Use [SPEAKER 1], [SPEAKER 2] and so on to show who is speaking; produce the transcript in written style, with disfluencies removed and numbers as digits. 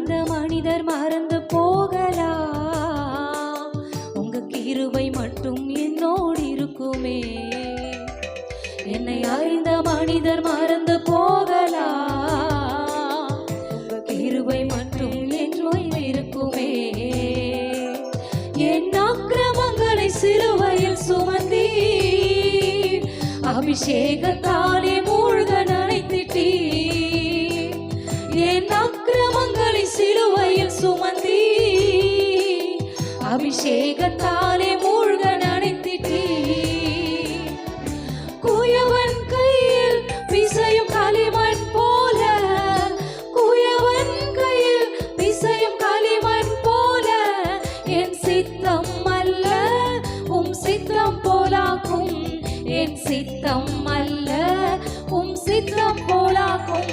[SPEAKER 1] அறிந்த மனிதர் மறந்து போகலாம், உங்க கிருபை மட்டும் என்னோடு இருக்குமே. என்னை அறிந்த மனிதர் மறந்து போகலாம், உங்க கிருபை மட்டும் என்னோடு இருக்குமே. என் அக்கிரமங்களை சிலுவையில் சுமந்தீர், அபிஷேகத்தாலே மூழ்க நனைத்திட்டீர். என் அக்கிரமங்களை சிலுவையில் சுமந்தீர், அபிஷேகத்தாலே